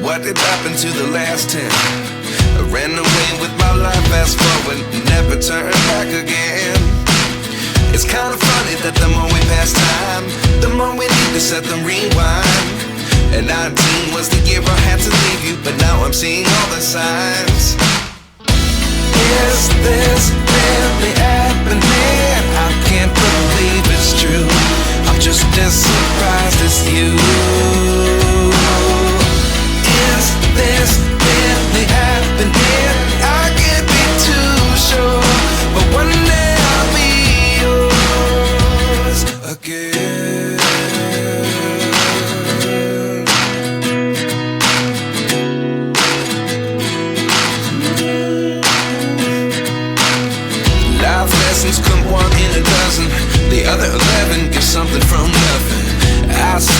What did happen to the last 10? I ran away with my life, fast forward, never turn back again. It's kind of funny that the more we pass time, the more we need to set them rewind. And 19 was the year I had to leave you, but now I'm seeing all the signs. Is this really happening? I can't believe it's true. I'm just as surprised as you. Is this really happening? I can't be too sure, but one day I'll be yours again. Life lessons come one in a dozen. The other 11 get something from nothing. I see